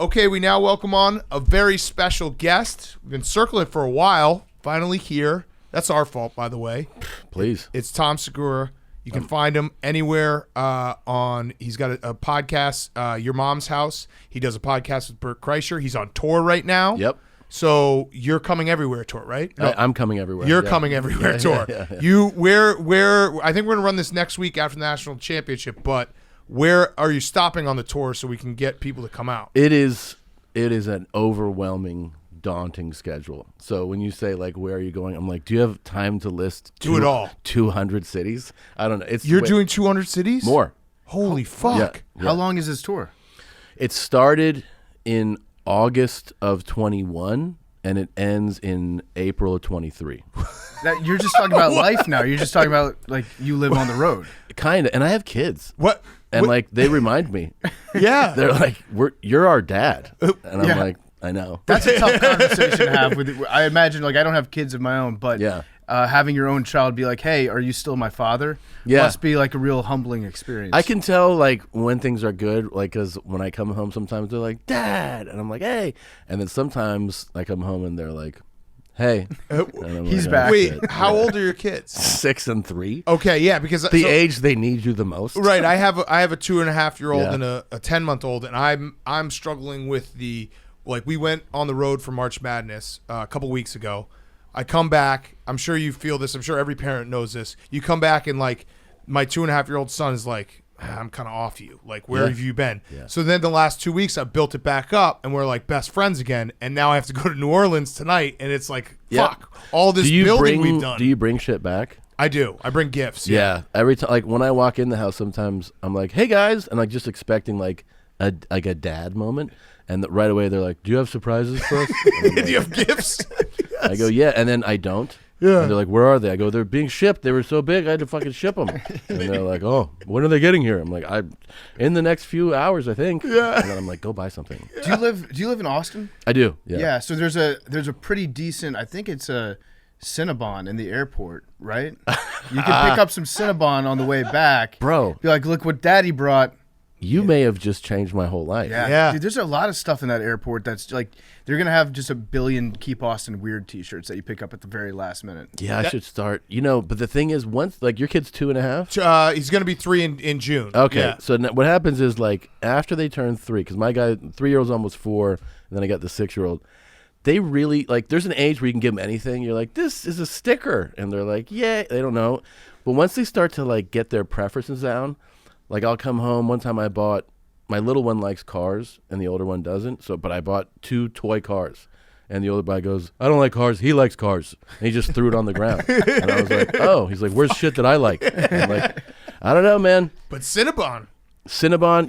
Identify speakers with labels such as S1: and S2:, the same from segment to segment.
S1: Okay, we now welcome on a very special guest. We've been circling it for a while. Finally here. That's our fault, by the way.
S2: Please.
S1: It's Tom Segura. You can find him anywhere he's got a podcast, Your Mom's House. He does a podcast with Bert Kreischer. He's on tour right now.
S2: Yep.
S1: So you're coming everywhere tour, right? No,
S2: I'm coming everywhere.
S1: You're coming everywhere tour.
S2: Yeah.
S1: You where I think we're gonna run this next week after the national championship, but where are you stopping on the tour so we can get people to come out?
S2: It is an overwhelming, daunting schedule. So when you say like where are you going, I'm like, do you have time to list
S1: Do it all.
S2: 200 cities? I don't know.
S1: You're doing 200 cities?
S2: More.
S1: Holy fuck.
S2: Yeah.
S3: How long is this tour?
S2: It started in August of 21 and it ends in April of 23.
S3: You're just talking about life now. You're just talking about like you live on the road.
S2: Kind of. And I have kids.
S1: What?
S2: And like they remind me.
S1: Yeah.
S2: They're like, you're our dad. And I'm like, I know.
S3: That's a tough conversation to have with. I imagine, like, I don't have kids of my own, but having your own child be like, "Hey, are you still my father?" must be like a real humbling experience.
S2: I can tell like when things are good, like because when I come home, sometimes they're like, "Dad," and I'm like, "Hey," and then sometimes I come home and they're like, "Hey,"
S3: he's back.
S1: Wait, how old are your kids?
S2: 6 and 3.
S1: Okay, yeah, because
S2: the age they need you the most.
S1: Right, I have a 2.5-year-old and a 10-month-old, and I'm struggling with the. Like, we went on the road for March Madness a couple weeks ago. I come back. I'm sure you feel this. I'm sure every parent knows this. You come back and, like, my 2.5-year-old son is like, I'm kind of off you. Like, where have you been? Yeah. So then the last 2 weeks, I built it back up, and we're, like, best friends again. And now I have to go to New Orleans tonight, and it's like, fuck, all this building we've done.
S2: Do you bring shit back?
S1: I do. I bring gifts.
S2: Yeah. Every time, like, when I walk in the house, sometimes I'm like, hey, guys. And, like, just expecting, like a dad moment. And right away, they're like, do you have surprises for us?
S1: Do you have gifts?
S2: Yes. I go, yeah. And then I don't.
S1: Yeah.
S2: And they're like, where are they? I go, they're being shipped. They were so big, I had to fucking ship them. And they're like, oh, when are they getting here? I'm like, in the next few hours, I think. Yeah. And then I'm like, go buy something.
S3: Yeah. Do you live in Austin?
S2: I do. Yeah.
S3: Yeah. So there's a pretty decent, I think it's a Cinnabon in the airport, right? You can pick up some Cinnabon on the way back.
S2: Bro.
S3: Be like, look what Daddy brought.
S2: You may have just changed my whole life.
S1: Yeah.
S3: Dude, there's a lot of stuff in that airport that's like, they're going to have just a billion Keep Austin Weird t-shirts that you pick up at the very last minute.
S2: Yeah, I should start. But the thing is, once, like, your kid's 2.5?
S1: He's going to be 3 in June.
S2: Okay.
S1: Yeah.
S2: So what happens is, like, after they turn 3, because my guy, 3-year-old's almost 4, and then I got the 6-year-old. They really, like, there's an age where you can give them anything. You're like, this is a sticker. And they're like, yeah, they don't know. But once they start to, like, get their preferences down, like, I'll come home. One time I bought, my little one likes cars and the older one doesn't. But I bought 2 toy cars. And the older guy goes, I don't like cars. He likes cars. And he just threw it on the ground. And I was like, oh. He's like, where's shit that I like? And I'm like, I don't know, man.
S1: But Cinnabon,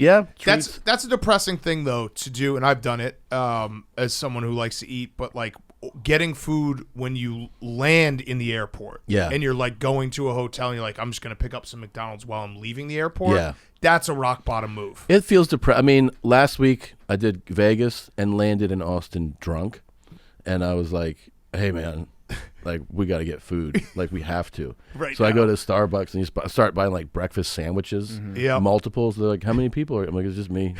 S2: yeah.
S1: That's a depressing thing, though, to do. And I've done it as someone who likes to eat. But, like, getting food when you land in the airport.
S2: Yeah.
S1: And you're, like, going to a hotel and you're like, I'm just going to pick up some McDonald's while I'm leaving the airport.
S2: Yeah.
S1: That's a rock bottom move.
S2: It feels depressing. I mean, last week I did Vegas and landed in Austin drunk. And I was like, hey, man, like, we got to get food. Like, we have to.
S1: Right.
S2: So I go to Starbucks and you start buying, like, breakfast sandwiches.
S1: Yeah.
S2: Multiples. They're like, how many people are? I'm like, it's just me.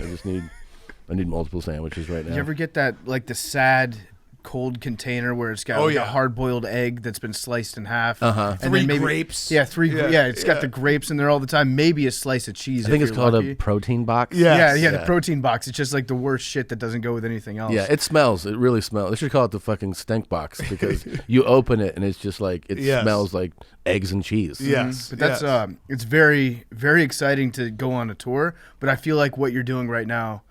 S2: I need multiple sandwiches right now.
S3: You ever get that, like, the sad cold container where it's got a hard-boiled egg that's been sliced in half.
S2: Uh-huh.
S3: And
S1: 3 grapes.
S3: Yeah, it's got the grapes in there all the time. Maybe a slice of cheese.
S2: I think it's called
S3: lucky.
S2: a protein box.
S1: Yeah.
S3: Yeah, the protein box. It's just like the worst shit that doesn't go with anything else.
S2: Yeah, it smells. It really smells. They should call it the fucking stink box because you open it and it's just like, it smells like eggs and cheese.
S1: Yes.
S3: But that's it's very, very exciting to go on a tour. But I feel like what you're doing right now,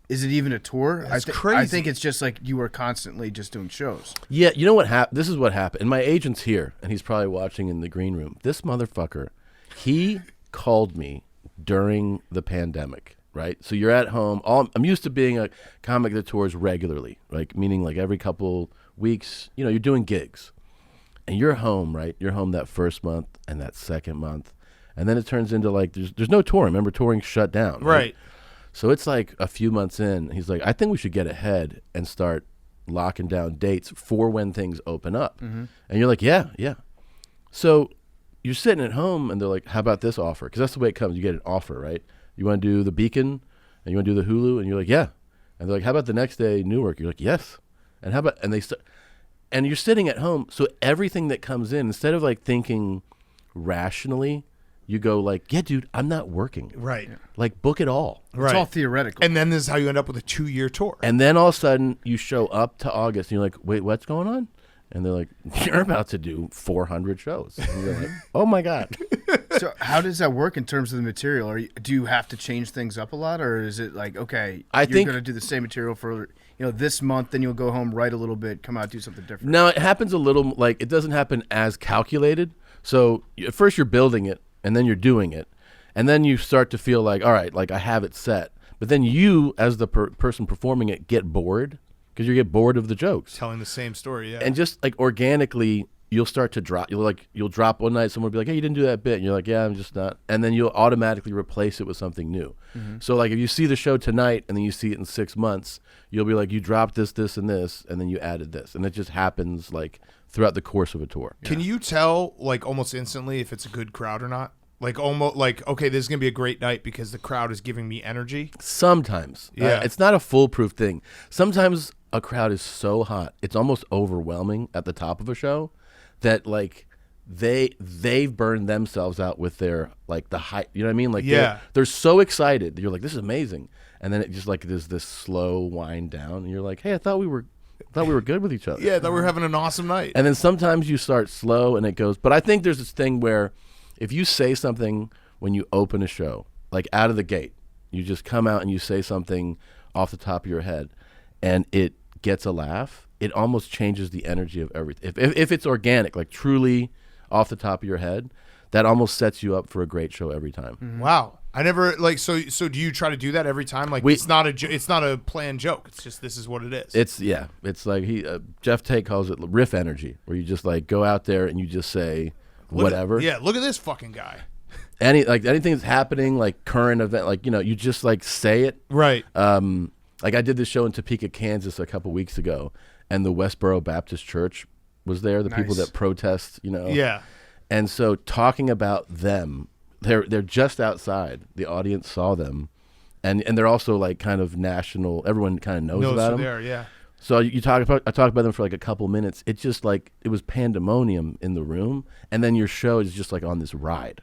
S3: is it even a tour?
S1: That's crazy.
S3: I think it's just like you are constantly just doing shows.
S2: Yeah, you know what happened? This is what happened. And my agent's here, and he's probably watching in the green room. This motherfucker, he called me during the pandemic, right? So you're at home. I'm used to being a comic that tours regularly, like meaning like every couple weeks, you're doing gigs. And you're home, right? You're home that first month and that second month. And then it turns into like there's no touring. Remember, touring shut down.
S1: Right.
S2: So it's like a few months in, he's like, I think we should get ahead and start locking down dates for when things open up. Mm-hmm. And you're like, yeah. So you're sitting at home and they're like, how about this offer? Because that's the way it comes. You get an offer, right? You want to do the Beacon and you want to do the Hulu? And you're like, yeah. And they're like, how about the next day, Newark? You're like, yes. And how about, and they start, and you're sitting at home. So everything that comes in, instead of like thinking rationally, you go like, yeah, dude, I'm not working.
S1: Right.
S2: Like, book it all.
S3: It's all theoretical.
S1: And then this is how you end up with a 2-year tour.
S2: And then all of a sudden you show up to August and you're like, wait, what's going on? And they're like, you're about to do 400 shows. And you're like, oh my God.
S3: So how does that work in terms of the material? Do you have to change things up a lot, or is it like, okay, you're going to do the same material for this month, then you'll go home, write a little bit, come out, do something different?
S2: No, it happens a little, like, it doesn't happen as calculated. So at first you're building it, and then you're doing it, and then you start to feel like, all right, like I have it set. But then you, as the person performing it, get bored. Because you get bored of the jokes,
S1: telling the same story, yeah.
S2: And just like organically, you'll start to drop. You'll drop one night. Someone will be like, "Hey, you didn't do that bit," and you're like, "Yeah, I'm just not." And then you'll automatically replace it with something new. Mm-hmm. So like if you see the show tonight and then you see it in 6 months, you'll be like, "You dropped this, this, and this, and then you added this," and it just happens like throughout the course of a tour.
S1: Can you tell like almost instantly if it's a good crowd or not? Like almost like, okay, this is gonna be a great night because the crowd is giving me energy.
S2: Sometimes,
S1: yeah,
S2: it's not a foolproof thing. Sometimes a crowd is so hot, it's almost overwhelming at the top of a show that like they've burned themselves out with their like the hype. You know what I mean? Like they're so excited. You're like, this is amazing, and then it just like there's this slow wind down, and you're like, hey, I thought we were good with each other.
S1: Yeah, I thought we were having an awesome night.
S2: And then sometimes you start slow and it goes. But I think there's this thing where if you say something when you open a show, like out of the gate, you just come out and you say something off the top of your head, and it gets a laugh, it almost changes the energy of everything. If it's organic, like truly off the top of your head, that almost sets you up for a great show every time.
S1: Mm-hmm. Wow. I never like so do you try to do that every time? Like it's not a planned joke. It's just this is what it is.
S2: It's like Jeff Tate calls it riff energy, where you just like go out there and you just say whatever.
S1: Look at this fucking guy.
S2: Anything that's happening, like current event, like you just like say it.
S1: Right.
S2: Like I did this show in Topeka, Kansas a couple weeks ago, and the Westboro Baptist Church was there, the people that protest,
S1: Yeah.
S2: And so talking about them, they're just outside. The audience saw them, and they're also like kind of national. Everyone kind of knows about them.
S1: There, yeah.
S2: So I talk about them for like a couple minutes. It's just like it was pandemonium in the room, and then your show is just like on this ride.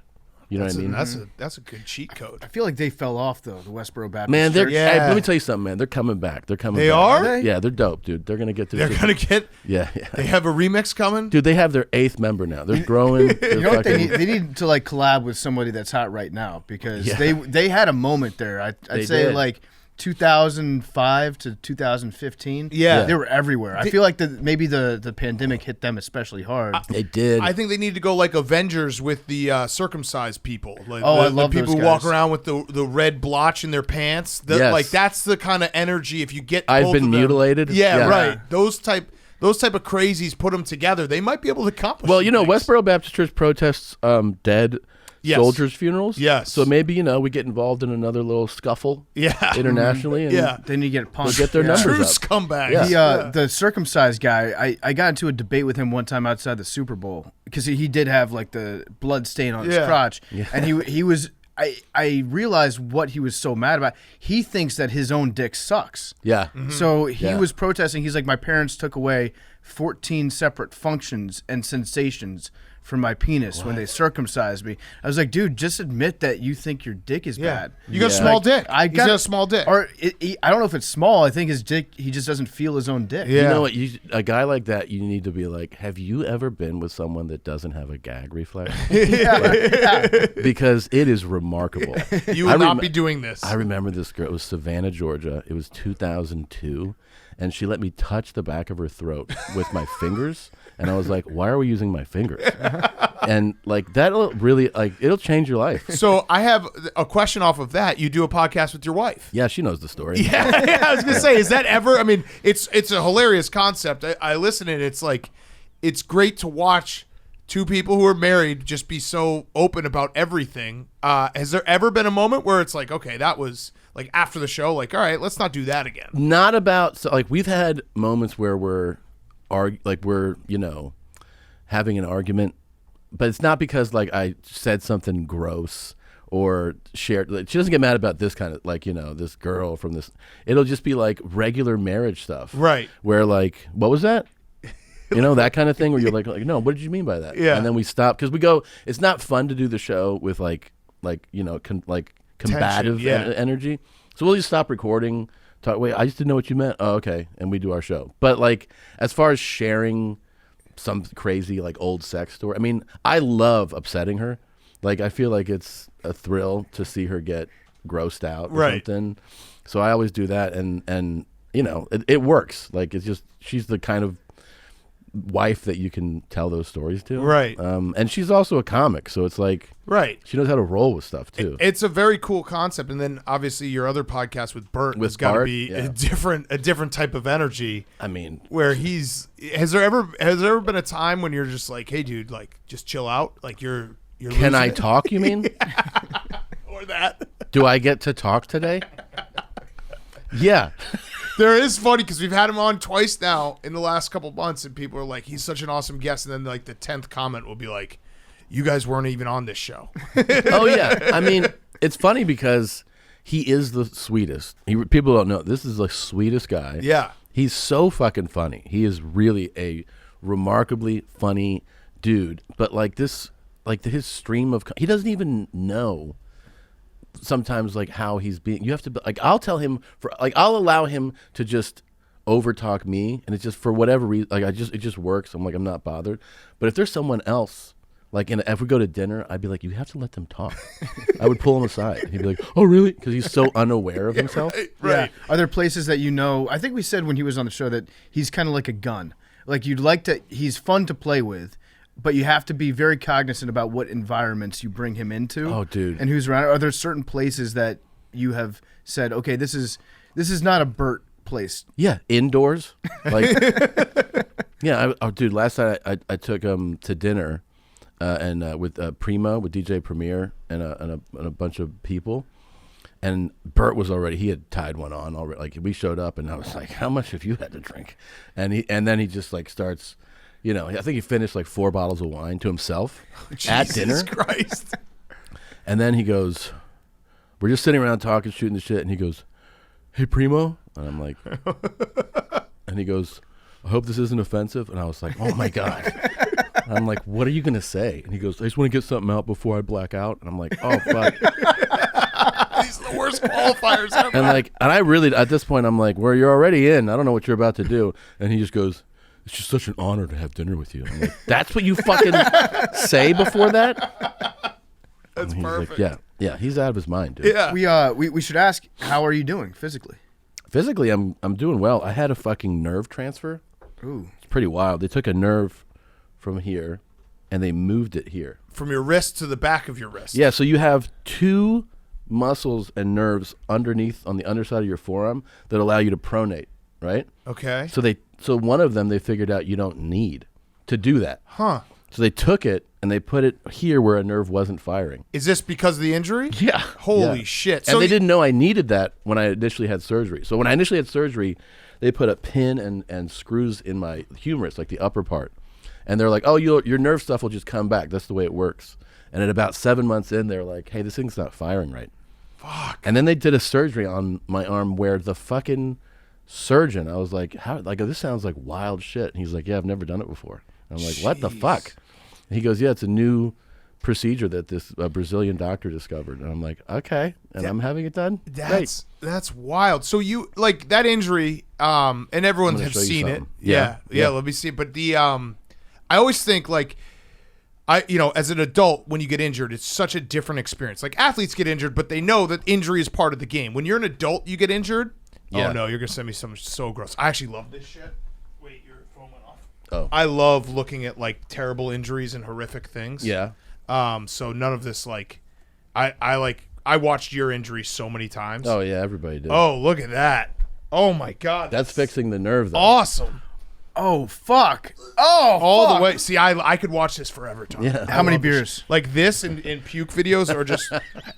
S2: You know what I mean?
S1: That's a good cheat code.
S3: I feel like they fell off though. The Westboro Baptist.
S2: Man,
S3: Church.
S2: hey, let me tell you something, man. They're coming back. They
S1: are?
S2: Yeah, they're dope, dude. They're gonna get their.
S1: They're gonna get.
S2: Yeah.
S1: They have a remix coming,
S2: dude. They have their 8th member now. They're growing.
S3: You know what they need? They need to like collab with somebody that's hot right now because they had a moment there. I'd say did. Like 2005 to 2015.
S1: Yeah,
S3: they were everywhere. I feel like maybe the pandemic hit them especially hard.
S2: They did.
S1: I think they need to go like Avengers with the circumcised people. Like
S3: I love
S1: the people
S3: those
S1: who
S3: guys.
S1: walk around with the red blotch in their pants. Like that's the kind of energy. If you get,
S2: I've
S1: both
S2: been
S1: of them,
S2: mutilated.
S1: Yeah, right. Those type of crazies, put them together, they might be able to accomplish.
S2: Well, Westboro Baptist Church protests dead. Yes. Soldiers' funerals.
S1: Yes.
S2: So maybe, we get involved in another little scuffle
S1: Mm-hmm.
S2: internationally. And
S3: then you get punched.
S2: We'll get their numbers
S1: True
S2: up.
S1: Scumbag.
S3: The circumcised guy, I got into a debate with him one time outside the Super Bowl because he did have like the blood stain on his crotch. Yeah. And he was, I realized what he was so mad about. He thinks that his own dick sucks.
S2: Yeah.
S3: Mm-hmm. So he was protesting. He's like, my parents took away 14 separate functions and sensations from my penis when they circumcised me. I was like, dude, just admit that you think your dick is bad.
S1: You got a small dick. He's got a small dick.
S3: Or I don't know if it's small. I think his dick, he just doesn't feel his own dick.
S2: Yeah. You know what? A guy like that, you need to be like, have you ever been with someone that doesn't have a gag reflex? Because it is remarkable.
S1: You will not be doing this.
S2: I remember this girl. It was Savannah, Georgia. It was 2002. And she let me touch the back of her throat with my fingers. And I was like, why are we using my fingers? And like that'll really it'll change your life.
S1: So I have a question off of that. You do a podcast with your wife.
S2: Yeah, she knows the story.
S1: Yeah, I was gonna say, is that ever? I mean, it's a hilarious concept. I listen and it's like, it's great to watch two people who are married just be so open about everything. Has there ever been a moment where it's like, okay, that was like after the show, like, all right, let's not do that again?
S2: Not about we've had moments where we're having an argument, but it's not because like I said something gross or share. She doesn't get mad about this kind of like, this girl from this. It'll just be like regular marriage stuff,
S1: right?
S2: Where like, what was that? That kind of thing where you're like, no, what did you mean by that?
S1: Yeah.
S2: And then we stop because we go. It's not fun to do the show with combative energy. So we'll just stop recording. Talk. Wait, I just didn't know what you meant. Oh, okay. And we do our show. But like, as far as sharing some crazy like old sex story, I mean, I love upsetting her. Like, I feel like it's a thrill to see her get grossed out or something. So I always do that, and it works. Like, it's just she's the kind of wife that you can tell those stories to,
S1: right?
S2: And she's also a comic, so it's like, she knows how to roll with stuff too.
S1: It's a very cool concept. And then obviously your other podcast with Bert has got to be a different type of energy.
S2: I mean,
S1: where has there ever been a time when you're just like, hey dude, like just chill out, like you're
S2: can I talk, you mean?
S1: Or that.
S2: Do I get to talk today? Yeah.
S1: There is funny because we've had him on twice now in the last couple months, and people are like, he's such an awesome guest. And then like the 10th comment will be like, you guys weren't even on this show.
S2: Oh yeah. I mean, it's funny because he is the sweetest. People don't know. This is the sweetest guy.
S1: Yeah. He's
S2: so fucking funny. He is really a remarkably funny dude. But like this, like his stream of, he doesn't even know sometimes like how he's being. You have to like, I'll tell him I'll allow him to just overtalk me, and it's just for whatever reason. Like it just works. I'm like, I'm not bothered. But if there's someone else, like if we go to dinner, I'd be like, you have to let them talk. I would pull him aside. He'd be like, oh really? Because he's so unaware of himself.
S1: Right.
S3: Yeah. Are there places that I think we said when he was on the show that he's kind of like a gun. Like he's fun to play with, but you have to be very cognizant about what environments you bring him into.
S2: Oh, dude.
S3: And who's around. Are there certain places that you have said, okay, this is not a Bert place?
S2: Yeah, indoors. Like, yeah. Dude, last night I took him to dinner, and with Primo, with DJ Premier, and a bunch of people. And Bert was he had tied one on already. Like, we showed up, and I was like, how much have you had to drink? And then he just like starts. I think he finished like 4 bottles of wine to himself at dinner.
S1: Jesus Christ.
S2: And then he goes, we're just sitting around talking, shooting the shit. And he goes, hey, Primo. And I'm like, and he goes, I hope this isn't offensive. And I was like, oh my God. I'm like, what are you going to say? And he goes, I just want to get something out before I black out. And I'm like, oh, fuck.
S1: These are the worst qualifiers ever.
S2: And I really, at this point, I'm like, well, you're already in. I don't know what you're about to do. And he just goes, it's just such an honor to have dinner with you. I'm like, that's what you fucking say before that?
S1: That's perfect.
S2: Like, yeah, he's out of his mind, dude.
S1: Yeah.
S3: We should ask, how are you doing physically?
S2: Physically, I'm doing well. I had a fucking nerve transfer.
S3: Ooh.
S2: It's pretty wild. They took a nerve from here, and they moved it here.
S1: From your wrist to the back of your wrist.
S2: Yeah, so you have 2 muscles and nerves underneath on the underside of your forearm that allow you to pronate, right?
S1: Okay.
S2: So one of them they figured out you don't need to do that.
S1: Huh.
S2: So they took it and they put it here where a nerve wasn't firing.
S1: Is this because of the injury?
S2: Yeah.
S1: Holy shit.
S2: And they didn't know I needed that when I initially had surgery. So when I initially had surgery, they put a pin and screws in my humerus, like the upper part. And they're like, oh, your nerve stuff will just come back. That's the way it works. And at about 7 months in, they're like, hey, this thing's not firing right.
S1: Fuck.
S2: And then they did a surgery on my arm where the fucking surgeon, I was like, how? Like, this sounds like wild shit. And he's like, yeah, I've never done it before. And I'm like, what the fuck? And he goes, yeah, it's a new procedure that this Brazilian doctor discovered. And I'm like, okay. And I'm having it done.
S1: That's wild. So you like that injury, and everyone has seen it. Yeah. Let me see it. But I always think like, as an adult, when you get injured, it's such a different experience. Like athletes get injured, but they know that injury is part of the game. When you're an adult, you get injured. Yeah. Oh no, you're gonna send me something so gross. I actually love this shit. Wait, your phone went off.
S2: Oh.
S1: I love looking at like terrible injuries and horrific things.
S2: Yeah.
S1: So none of this like, I watched your injury so many times.
S2: Oh yeah, everybody did.
S1: Oh, look at that. Oh my God.
S2: That's fixing the nerve though.
S1: Awesome.
S3: Oh fuck! Oh,
S1: all
S3: fuck.
S1: the way. See, I could watch this forever, Tom.
S2: Yeah.
S3: How many beers?
S1: Like this and puke videos are just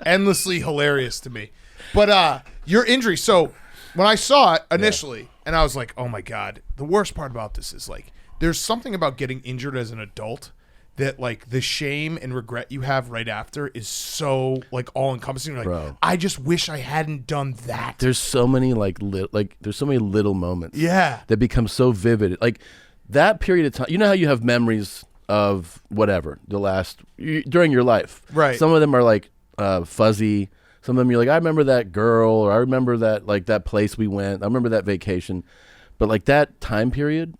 S1: endlessly hilarious to me. But your injury. So when I saw it initially, and I was like, oh my God. The worst part about this is like, there's something about getting injured as an adult that like the shame and regret you have right after is so like all encompassing. Like,
S2: Bro.
S1: I just wish I hadn't done that.
S2: There's so many there's so many little moments.
S1: Yeah.
S2: That become so vivid. Like that period of time. You know how you have memories of whatever during your life.
S1: Right.
S2: Some of them are like fuzzy. Some of them you're like, I remember that girl, or I remember that like that place we went. I remember that vacation. But like that time period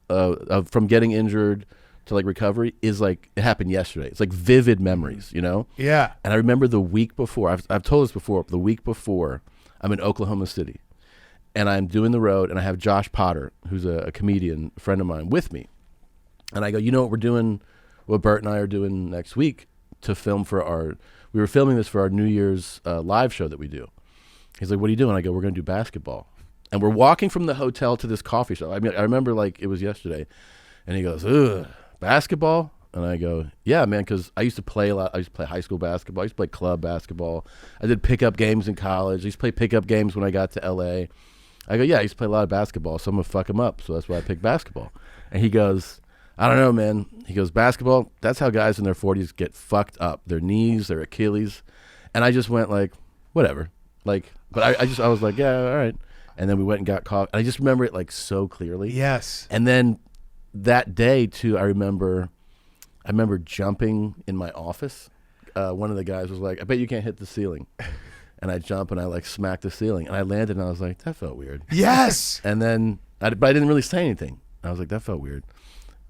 S2: of from getting injured to like recovery is like it happened yesterday. It's like vivid memories, you know?
S1: Yeah.
S2: And I remember the week before, I've told this before, the week before I'm in Oklahoma City and I'm doing the road and I have Josh Potter, who's a comedian, a friend of mine, with me. And I go, you know what we're doing, what Bert and I are doing next week to film we were filming this for our New Year's live show that we do. He's like, what are you doing? I go, we're going to do basketball. And we're walking from the hotel to this coffee shop. I mean, I remember like it was yesterday. And he goes, ugh, basketball? And I go, yeah, man, because I used to play a lot. I used to play high school basketball. I used to play club basketball. I did pickup games in college. I used to play pickup games when I got to L.A. I go, yeah, I used to play a lot of basketball, so I'm going to fuck him up. So that's why I picked basketball. And he goes, I don't know, man. He goes, basketball, that's how guys in their 40s get fucked up. Their knees, their Achilles. And I just went like, whatever. Like, but I was like, yeah, all right. And then we went and got coffee. And I just remember it like so clearly.
S1: Yes.
S2: And then that day too, I remember jumping in my office. One of the guys was like, I bet you can't hit the ceiling. And I jump and I like smacked the ceiling. And I landed and I was like, that felt weird.
S1: Yes.
S2: And then, but I didn't really say anything. I was like, that felt weird.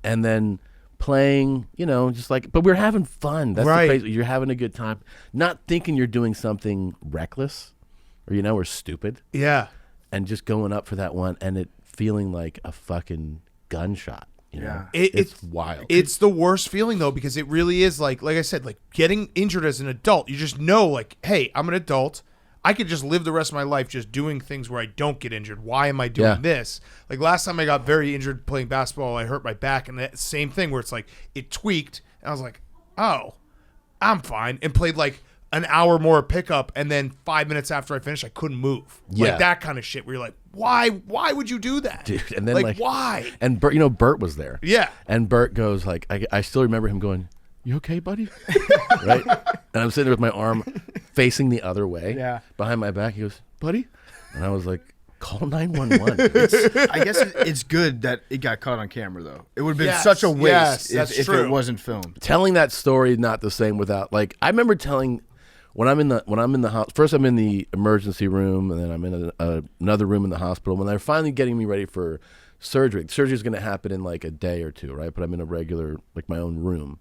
S2: And then playing, you know, just like, but we're having fun. That's
S1: right.
S2: the crazy. You're having a good time. Not thinking you're doing something reckless or, you know, or stupid.
S1: Yeah.
S2: And just going up for that one and it feeling like a fucking gunshot. You know? It's wild.
S1: It's the worst feeling though, because it really is like I said, like getting injured as an adult. You just know, like, hey, I'm an adult. I could just live the rest of my life just doing things where I don't get injured. Why am I doing this? Like last time I got very injured playing basketball, I hurt my back, and that same thing where it's like it tweaked, and I was like, oh, I'm fine, and played like an hour more pickup, and then 5 minutes after I finished, I couldn't move.
S2: Yeah.
S1: Like that kind of shit where you're like, why would you do that?
S2: Dude, and then like
S1: why?
S2: And Bert, you know, Bert was there.
S1: Yeah.
S2: And Bert goes like, I still remember him going, you okay, buddy? Right? And I'm sitting there with my arm facing the other way behind my back. He goes, buddy? And I was like, call 911.
S3: I guess it's good that it got caught on camera, though. It would have been such a waste if it wasn't filmed.
S2: Telling that story not the same without, like, I remember telling, when I'm in the first I'm in the emergency room, and then I'm in another room in the hospital. When they're finally getting me ready for surgery, surgery's going to happen in like a day or two, right? But I'm in a regular, like my own room.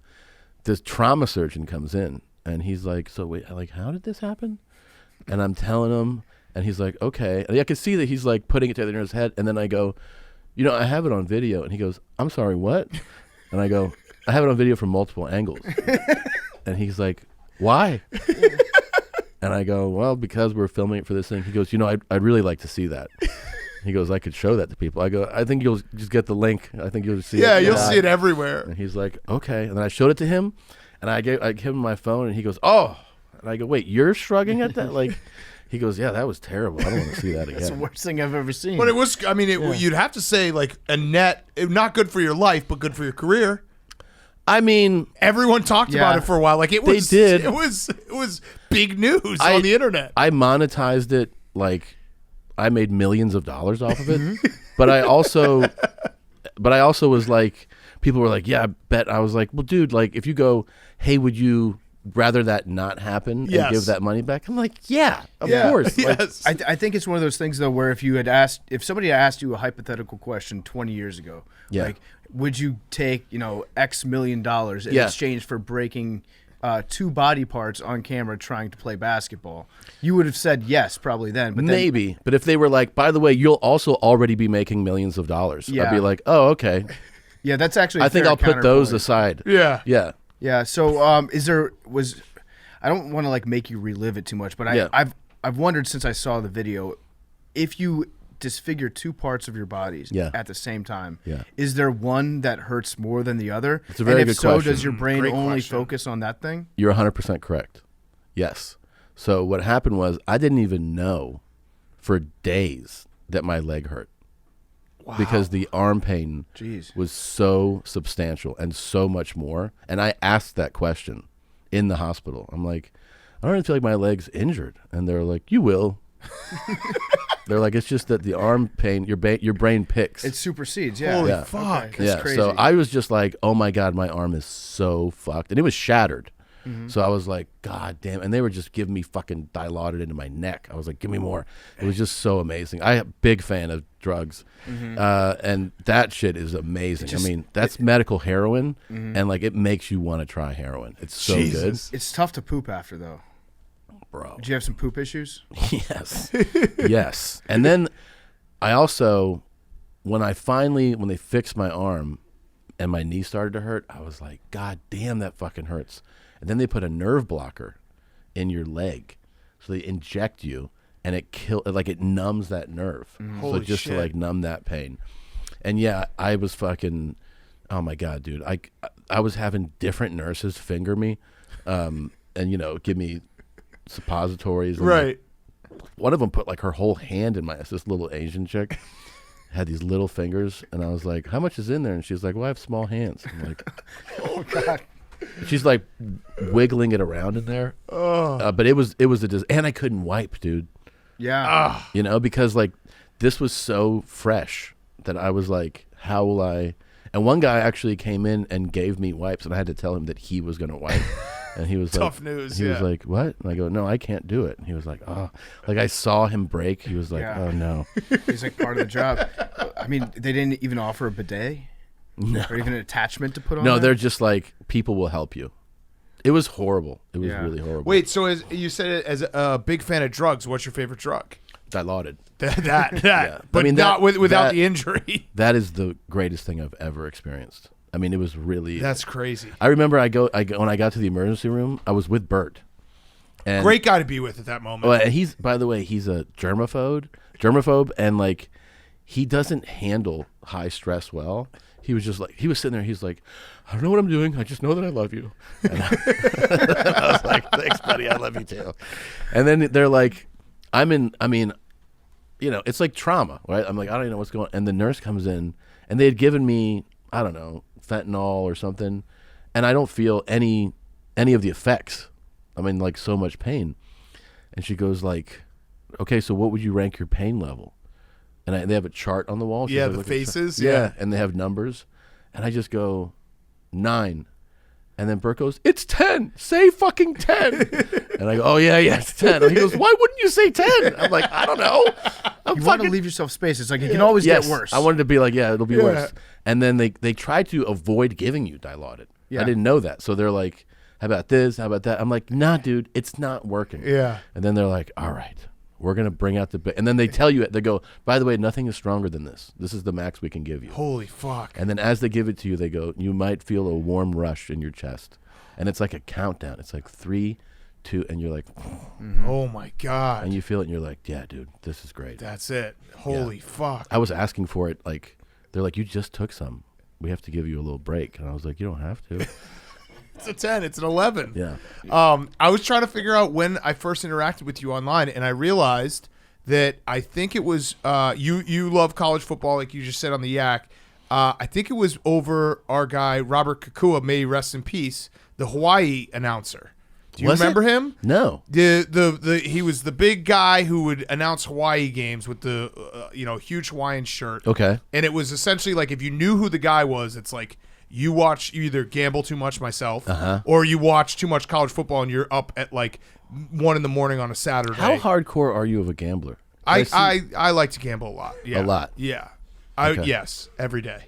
S2: This trauma surgeon comes in, and he's like, so wait, like, how did this happen? And I'm telling him, and he's like, okay. And I can see that he's like putting it together in his head. And then I go, you know, I have it on video. And he goes, I'm sorry, what? And I go, I have it on video from multiple angles. And he's like, why? And I go, well, because we're filming it for this thing. He goes, you know, I'd really like to see that. He goes, I could show that to people. I go, I think you'll just get the link. I think you'll see it.
S1: Yeah, you'll see it everywhere.
S2: And he's like, okay. And then I showed it to him, and I gave him my phone, and he goes, oh. And I go, wait, you're shrugging at that? Like, he goes, yeah, that was terrible. I don't want to see that again.
S3: That's the worst thing I've ever seen.
S1: But it was, I mean, you'd have to say, like, not good for your life, but good for your career.
S2: I mean,
S1: everyone talked about it for a while. Like, it was,
S2: they did.
S1: It was big news on the internet.
S2: I monetized it, like, I made millions of dollars off of it. But I also was like, people were like, yeah, I bet. I was like, well, dude, like, if you go, hey, would you rather that not happen and give that money back? I'm like, yeah, of course.
S1: Yes.
S2: Like,
S3: I think it's one of those things, though, where if somebody had asked you a hypothetical question 20 years ago, like, would you take, you know, X million dollars in exchange for breaking 2 body parts on camera trying to play basketball? You would have said yes, probably then. But
S2: maybe. But if they were like, by the way, you'll also already be making millions of dollars, I'd be like, oh, okay.
S3: Yeah, that's actually
S2: I think I'll put those aside.
S1: Yeah.
S2: Yeah.
S3: Yeah. So, I don't want to like make you relive it too much, but I've wondered since I saw the video, if you disfigure 2 parts of your bodies at the same time, is there one that hurts more than the other?
S2: It's a very good question.
S3: So does your brain only focus on that thing?
S2: You're 100% correct. Yes. So what happened was I didn't even know for days that my leg hurt. because the arm pain
S3: Jeez.
S2: was so substantial and so much more. And I asked that question in the hospital. I'm like, I don't really feel like my leg's injured. And they're like, you will. They're like, it's just that the arm pain, your brain picks.
S3: It supersedes, yeah.
S1: Holy
S2: Yeah.
S1: fuck.
S3: Okay. That's crazy.
S2: So I was just like, oh my God, my arm is so fucked. And it was shattered.
S3: Mm-hmm.
S2: So I was like, God damn. And they were just giving me fucking Dilaudid into my neck. I was like, give me more. It was just so amazing. I'm a big fan of drugs.
S3: Mm-hmm.
S2: And that shit is amazing. I mean, that's medical heroin. And like, it makes you want to try heroin. It's so
S1: Jesus.
S3: It's tough to poop after, though.
S2: Bro.
S3: Did you have some poop issues?
S2: Yes. Yes. And then I also, when they fixed my arm and my knee started to hurt, I was like, God damn, that fucking hurts. And then they put a nerve blocker in your leg. So they inject you and it numbs that nerve. So
S1: Holy
S2: just
S1: shit.
S2: to like numb that pain. And yeah, I was fucking, oh my God, dude. I was having different nurses finger me and, give me suppositories. And
S1: Right.
S2: one of them put like her whole hand in this little Asian chick had these little fingers, and I was like, how much is in there? And she's like, well, I have small hands. I'm like,
S3: Oh, God.
S2: she's like wiggling it around in there. But it was and I couldn't wipe, dude.
S3: Yeah.
S2: Because like this was so fresh that I was like, how will I? And one guy actually came in and gave me wipes, and I had to tell him that he was going to wipe. And he was
S1: Tough
S2: like,
S1: news,
S2: He was
S1: yeah.
S2: like, what? And I go, no, I can't do it. And he was like, oh, like I saw him break. He was like,
S3: Yeah.
S2: oh no.
S3: He's like part of the job. I mean, they didn't even offer a bidet?
S2: No.
S3: Or even an attachment to put on
S2: No,
S3: there?
S2: they're just like, people will help you. It was horrible. It was
S3: Yeah.
S2: really horrible.
S1: Wait, so as you said it as a big fan of drugs, what's your favorite drug?
S2: Dilaudid.
S1: That.
S2: Yeah.
S1: But
S2: I mean,
S1: not without
S2: that-
S1: the injury.
S2: That is the greatest thing I've ever experienced. I mean, it was really.
S1: That's crazy.
S2: I remember when I got to the emergency room, I was with Bert. And,
S1: Great guy to be with at that moment.
S2: Well, and he's, by the way, he's a germaphobe, and like, he doesn't handle high stress well. He was just like, he was sitting there, he's like, I don't know what I'm doing, I just know that I love you. And I was like, thanks, buddy, I love you too. And then they're like, it's like trauma, right? I'm like, I don't even know what's going on. And the nurse comes in, and they had given me, I don't know, fentanyl or something, and I don't feel any of the effects. I'm in like so much pain. And she goes like, okay, so what would you rank your pain level? And they have a chart on the wall. She's
S1: Yeah,
S2: like,
S1: the
S2: "Look at the chart."
S1: faces,
S2: Yeah.
S1: yeah.
S2: And they have numbers. And I just go, 9. And then Bert goes, it's 10. Say fucking 10. And I go, oh, yeah, it's 10. And he goes, why wouldn't you say 10? I'm like, I don't know.
S3: You want to leave yourself space. It's like, it can always
S2: Yes,
S3: get worse.
S2: I wanted to be like, yeah, it'll be
S1: Yeah.
S2: worse. And then they tried to avoid giving you Dilaudid.
S3: Yeah.
S2: I didn't know that. So they're like, how about this? How about that? I'm like, nah, dude, it's not working.
S1: Yeah.
S2: And then they're like, all right, we're going to bring out and then they tell you, they go, by the way, nothing is stronger than this. This is the max we can give you.
S1: Holy fuck.
S2: And then as they give it to you, they go, you might feel a warm rush in your chest. And it's like a countdown. It's like 3, 2, and you're like,
S1: Oh my God.
S2: and you feel it, and you're like, yeah, dude, this is great.
S1: That's it. Holy fuck.
S2: I was asking for it, like, they're like, you just took some. We have to give you a little break. And I was like, you don't have to.
S1: It's a 10. It's an 11.
S2: Yeah.
S1: I was trying to figure out when I first interacted with you online, and I realized that I think it was you love college football, like you just said on the Yak. I think it was over our guy Robert Kakua, may he rest in peace, the Hawaii announcer. Do you
S2: Was
S1: remember
S2: it?
S1: him?
S2: No.
S1: He was the big guy who would announce Hawaii games with the huge Hawaiian shirt.
S2: Okay.
S1: And it was essentially like if you knew who the guy was, it's like you either gamble too much myself, or you watch too much college football and you're up at like 1 a.m. on a Saturday.
S2: How hardcore are you of a gambler?
S1: I like to gamble a lot. Yeah.
S2: A lot?
S1: Yeah.
S2: Okay.
S1: Yes, every day.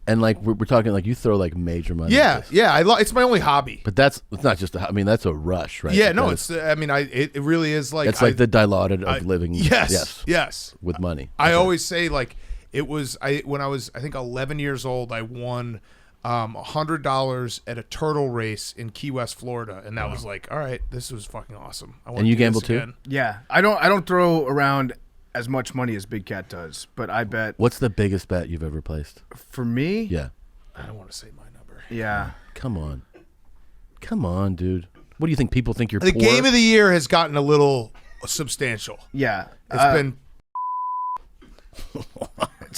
S2: And like we're talking like you throw like major money.
S1: Yeah,
S2: at this.
S1: yeah. It's my only hobby.
S2: But it's not just that's a rush, right?
S1: Yeah,
S2: Like,
S1: no,
S2: that
S1: it's. I mean, it really is like.
S2: it's like the Dilaudid of living.
S1: Yes.
S2: With money.
S1: I
S2: Okay.
S1: always say like it was. When I was 11 years old, I won $100 at a turtle race in Key West, Florida, and that was like, all right, this was fucking awesome. I wanna
S2: And you
S1: do this
S2: gamble too?
S1: again.
S3: Yeah. I don't throw around as much money as Big Cat does, but I bet
S2: What's the biggest bet you've ever placed?
S3: for me,
S2: Yeah.
S1: I don't want to say my number.
S3: yeah.
S2: Come on, dude. What do you think? People think you're
S1: The
S2: poor?
S1: game of the year has gotten a little substantial.
S3: Yeah.
S1: It's been.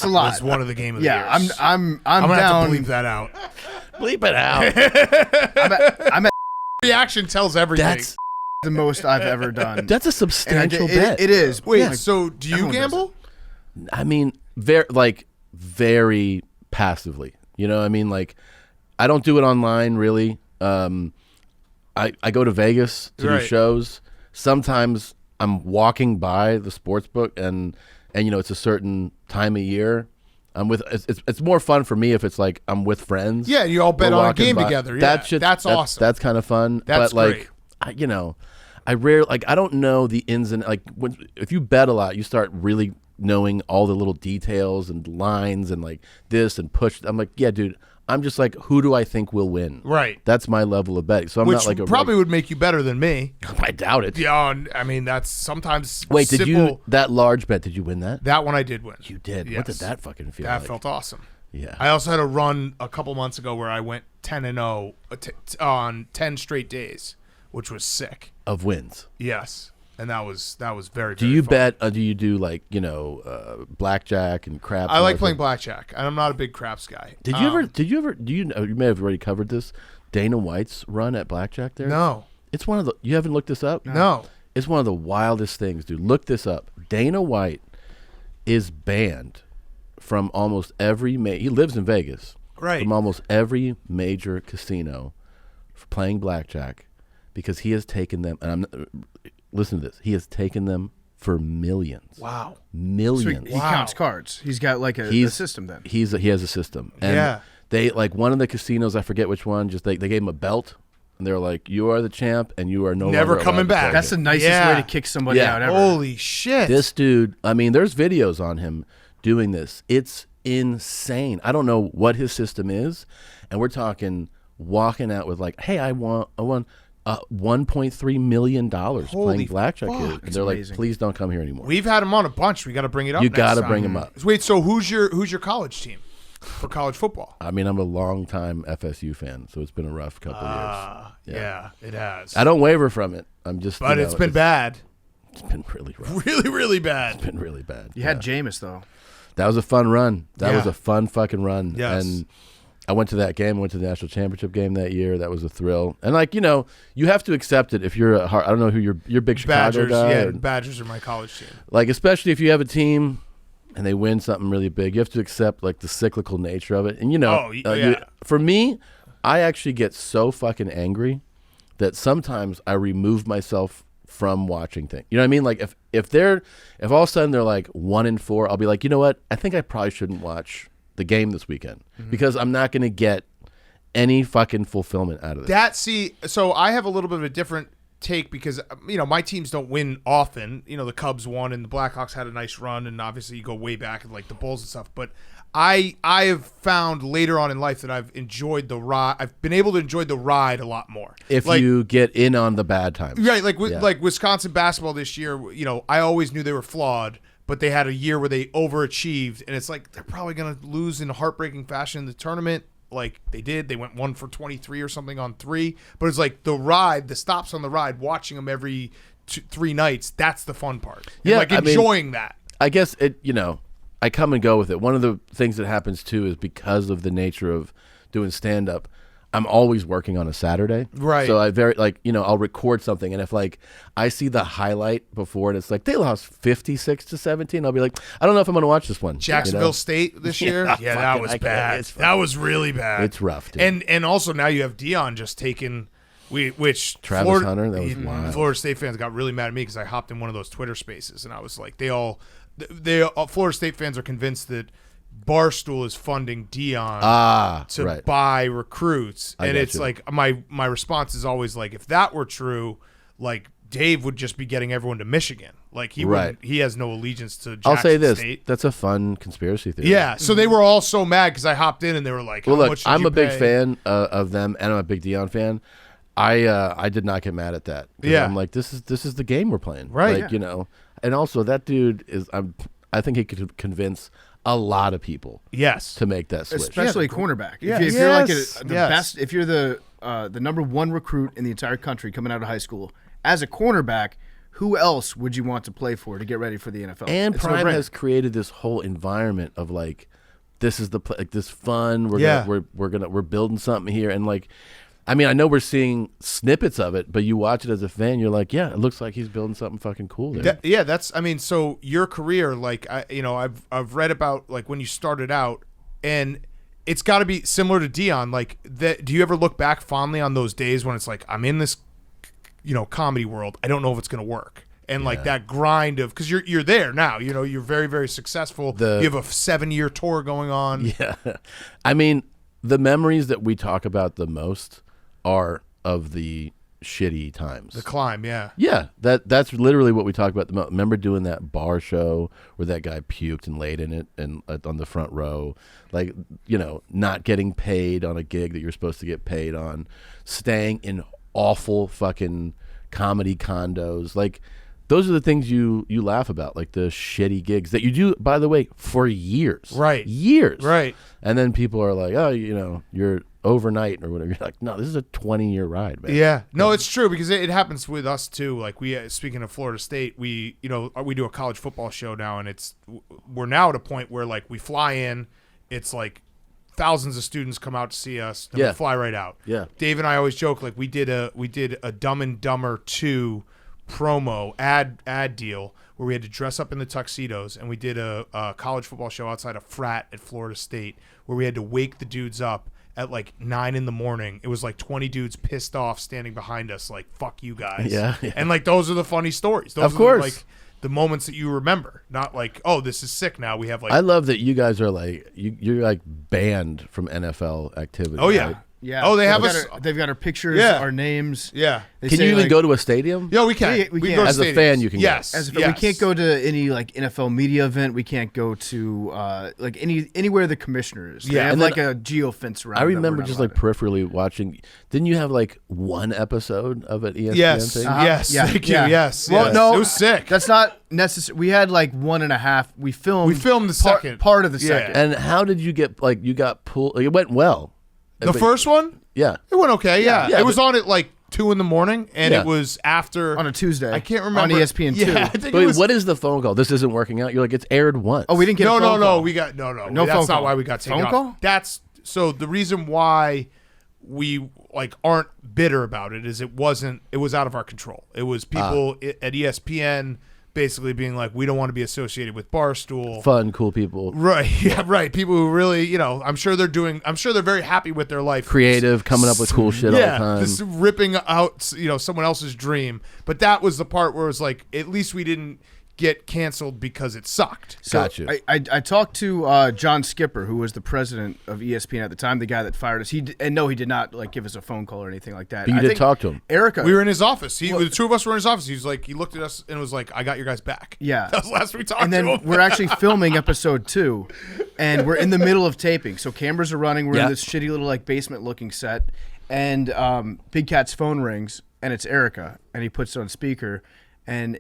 S3: a lot.
S1: was one of the game of the
S3: Yeah,
S1: years.
S3: I'm
S1: gonna
S3: down.
S1: have to bleep that out.
S2: Bleep it out.
S3: I'm at
S1: Reaction tells everything.
S2: That's
S3: the most I've ever done.
S2: a substantial bet.
S3: It is.
S1: Wait,
S3: Like,
S1: so do you
S3: everyone does
S1: gamble?
S2: I mean, very passively. You know, I mean, like, I don't do it online really. I go to Vegas to do shows. Sometimes I'm walking by the sports book and you know, it's a certain time of year. I'm with. It's more fun for me if it's like I'm with friends.
S1: Yeah, you all bet
S2: We're
S1: on a
S2: walking
S1: game
S2: by.
S1: together. Yeah, that's awesome.
S2: That's kind of fun.
S1: That's
S2: but like,
S1: great.
S2: I don't know the ins and like if you bet a lot, you start really knowing all the little details and lines and like this and push. I'm like, yeah, dude. I'm just like, who do I think will win?
S1: Right.
S2: That's my level of betting. So I'm
S1: Which
S2: not like
S1: probably would make you better than me.
S2: I doubt it.
S1: Yeah, I mean that's sometimes.
S2: Wait, did
S1: simple.
S2: you that large bet? Did you win that?
S1: That one I did win.
S2: You did.
S1: Yes.
S2: What did that fucking feel
S1: That
S2: like?
S1: felt awesome.
S2: Yeah.
S1: I also had a run a couple months ago where I went 10-0 on 10 straight days, which was sick.
S2: Of wins.
S1: Yes, and that was very.
S2: Do you bet? Do you do like blackjack and craps?
S1: I
S2: and
S1: like
S2: all
S1: playing
S2: that?
S1: blackjack, and I'm not a big craps guy.
S2: Did you ever? Do you know? You may have already covered this. Dana White's run at blackjack there.
S1: No,
S2: It's one of the. You haven't looked this up?
S1: no.
S2: It's one of the wildest things, dude. Look this up. Dana White is banned from almost every. He lives in Vegas.
S1: Right.
S2: From almost every major casino for playing blackjack because he has taken them. And listen to this. He has taken them for millions.
S1: Wow.
S2: Millions.
S3: So he counts cards. He's got like a system then.
S2: He has a system. And
S1: Yeah.
S2: they like one of the casinos, I forget which one, just they gave him a belt and they were like, you are the champ and you are
S1: Never
S2: longer
S1: coming
S2: allowed to
S1: back.
S2: play
S3: That's the
S2: again."
S3: nicest
S1: Yeah.
S3: way to kick somebody
S2: Yeah.
S3: out ever.
S1: Holy shit!
S2: This dude, I mean, there's videos on him doing this. It's insane. I don't know what his system is. And we're talking walking out with like, hey, I won $1.3 million
S1: Holy
S2: playing blackjack
S1: fuck.
S2: here. And
S3: It's
S2: they're
S3: amazing.
S2: like, please don't come here anymore.
S1: We've had him on a bunch. We got to bring it up.
S2: You
S1: got
S2: got to
S1: to
S2: bring him up.
S1: Wait, so who's your college team for college football?
S2: I mean, I'm a longtime FSU fan, so it's been a rough couple years.
S1: Yeah, it has.
S2: I don't waver from it. I'm just,
S1: But it's been bad.
S2: It's been really rough.
S1: Really, really bad.
S2: It's been really bad.
S3: You had Jameis though.
S2: That was a fun run. That
S1: Yeah.
S2: was a fun fucking run.
S1: Yes.
S2: And I went to that game. I went to the national championship game that year. That was a thrill. And like, you have to accept it if you're I don't know who you're a big Chicago
S1: Badgers,
S2: guy.
S1: yeah,
S2: or-
S1: Badgers are my college team.
S2: like, especially if you have a team and they win something really big, you have to accept like the cyclical nature of it. And
S1: yeah.
S2: For me, I actually get so fucking angry that sometimes I remove myself from watching things. You know what I mean? Like if all of a sudden they're like 1-4, I'll be like, you know what? I think I probably shouldn't watch the game this weekend because I'm not going to get any fucking fulfillment out of this.
S1: So I have a little bit of a different take because my teams don't win often. The Cubs won and the Blackhawks had a nice run, and obviously you go way back and like the Bulls and stuff. But I have found later on in life that I've enjoyed the ride. I've been able to enjoy the ride a lot more.
S2: If you get in on the bad times.
S1: Right, like Wisconsin basketball this year, I always knew they were flawed, but they had a year where they overachieved, and it's like they're probably going to lose in a heartbreaking fashion in the tournament. Like they did. They went 1 for 23 or something on 3. But it's like the ride, the stops on the ride, watching them every 3 nights, that's the fun part. And
S2: Yeah,
S1: like
S2: I mean,
S1: enjoying that.
S2: I guess I come and go with it. One of the things that happens too is because of the nature of doing stand up, I'm always working on a Saturday.
S1: Right.
S2: So I'll record something, and if like I see the highlight before and it's like they lost 56-17, I'll be like, I don't know if I'm going to watch this one.
S1: Jacksonville State this year? Yeah, that
S2: fucking-
S1: was
S2: I can't-
S1: bad.
S2: it's
S1: That was really bad.
S2: It's rough, dude.
S1: And also now you have Dion just taking which
S2: Travis
S1: Florida,
S2: Hunter, that was wild.
S1: Florida State fans got really mad at me because I hopped in one of those Twitter spaces and I was like, Florida State fans are convinced that Barstool is funding Dion to buy recruits, and it's like my response is always like, if that were true, like Dave would just be getting everyone to Michigan. Like he wouldn't, he has no allegiance to Jackson
S2: I'll say this:
S1: State.
S2: that's a fun conspiracy theory.
S1: Yeah, so they were all so mad because I hopped in and they were like,
S2: Well,
S1: how
S2: look,
S1: much did
S2: I'm
S1: you
S2: a big
S1: pay?
S2: fan of them, and I'm a big Dion fan. I did not get mad at that. 'Cause
S1: Yeah.
S2: I'm like, this is the game we're playing,
S1: Right.
S2: Like, and also that dude is. I think he could convince a lot of people.
S1: Yes.
S2: To make that switch.
S3: Especially a cornerback.
S1: Yeah.
S3: If you're like
S1: Yes.
S3: the
S1: Yes.
S3: best, if you're the number 1 recruit in the entire country coming out of high school, as a cornerback, who else would you want to play for to get ready for the NFL?
S2: And
S3: It's
S2: Prime
S3: no-brainer.
S2: has created this whole environment of like, this is this fun. We're building something here, and like, I mean, I know we're seeing snippets of it, but you watch it as a fan, you're like, yeah, it looks like he's building something fucking cool there.
S1: So your career, like, I've read about like when you started out, and it's got to be similar to Dion. Like, do you ever look back fondly on those days when it's like, I'm in this, comedy world, I don't know if it's gonna work, and like that grind of, because you're there now, you're very, very successful. You have a 7-year tour going on.
S2: Yeah, I mean, the memories that we talk about the most are of the shitty times.
S1: The climb, yeah.
S2: Yeah, that's literally what we talk about the most. Remember doing that bar show where that guy puked and laid in it and on the front row, like, not getting paid on a gig that you're supposed to get paid on, staying in awful fucking comedy condos. Like, those are the things you laugh about, like the shitty gigs that you do, by the way, for years.
S1: Right.
S2: Years.
S1: Right.
S2: And then people are like, oh, you're overnight or whatever. You're like, no, this is a 20-year ride, man.
S1: Yeah. No, it's true, because it happens with us too. Like, speaking of Florida State, we do a college football show now, and we're now at a point where like we fly in, it's like thousands of students come out to see us, then we fly right out.
S2: Yeah.
S1: Dave and I always joke, like, we did a Dumb and Dumber 2 promo ad deal where we had to dress up in the tuxedos, and we did a college football show outside a frat at Florida State where we had to wake the dudes up at like 9 a.m. It was like 20 dudes pissed off standing behind us, like, fuck you guys.
S2: Yeah.
S1: And like, those are the funny stories. Those
S2: Of
S1: are
S2: course.
S1: like the moments that you remember, not like, oh, this is sick now. We have like,
S2: I love that you guys are like, you're like banned from NFL activity.
S1: oh yeah.
S2: right?
S3: Yeah.
S1: Oh, they have
S3: They've
S1: us.
S3: got they've got our pictures,
S1: Yeah.
S3: our names.
S1: Yeah.
S3: They
S2: Can
S3: say,
S2: you even
S3: like,
S2: go to a stadium?
S1: Yeah, we can.
S3: We
S1: can
S3: can.
S1: go to
S2: As a
S1: stadiums.
S2: fan, you can go.
S1: Yes.
S3: As
S1: yes.
S3: we can't go to any like NFL media event. We can't go to like anywhere the commissioner is. They
S1: Yeah,
S3: have
S1: and
S3: like a geo fence around.
S2: I
S3: them.
S2: remember
S3: We're not
S2: just
S3: allowed
S2: like peripherally watching. Didn't you have like one episode of an ESPN
S1: Yes.
S2: thing?
S1: Yes.
S3: Yeah,
S1: Thank
S3: yeah.
S1: you. Yes.
S3: Well,
S1: yes.
S3: no,
S1: it was sick.
S3: That's not necessary. We had like 1.5. We filmed
S1: the second
S3: part of the
S1: Yeah.
S3: second.
S2: And how did you get like you got pulled? Like, it went well.
S1: The first one,
S2: Yeah.
S1: it went okay. Yeah.
S2: Yeah,
S1: It was on at like 2 a.m, and
S2: Yeah.
S1: it was after
S3: on a Tuesday.
S1: I can't remember
S3: on ESPN2.
S1: Yeah, I think
S2: But
S1: it was.
S2: what is the phone call? This isn't working out. You're like, it's aired once.
S3: Oh, we didn't get
S1: No,
S3: a phone
S1: no.
S3: call.
S1: We got no.
S3: No
S1: That's
S3: phone
S1: not
S3: call.
S1: why we got taken
S3: Phone
S1: off.
S3: call?
S1: That's so the reason why we like aren't bitter about it is it was out of our control. It was people at ESPN basically being like, we don't want to be associated with Barstool.
S2: Fun, cool people.
S1: Right. Yeah. Right. People who really, I'm sure they're very happy with their life.
S2: Creative, coming up with cool shit all the time.
S1: Just ripping out, someone else's dream. But that was the part where it was like, at least we didn't get canceled because it sucked.
S2: Got you.
S3: I talked to John Skipper, who was the president of ESPN at the time, the guy that fired us. He did not like give us a phone call or anything like that.
S2: But you
S3: I
S2: did
S3: think
S2: talk to him.
S3: Erica.
S1: We were in his office. The two of us were in his office. He was like, he looked at us and was like, I got your guys back.
S3: Yeah.
S1: That was the last we talked
S3: And then
S1: to him.
S3: we're actually filming episode 2, and we're in the middle of taping. So cameras are running. We're
S2: Yeah.
S3: in this shitty little like basement looking set, and Big Cat's phone rings, and it's Erica, and he puts it on speaker, and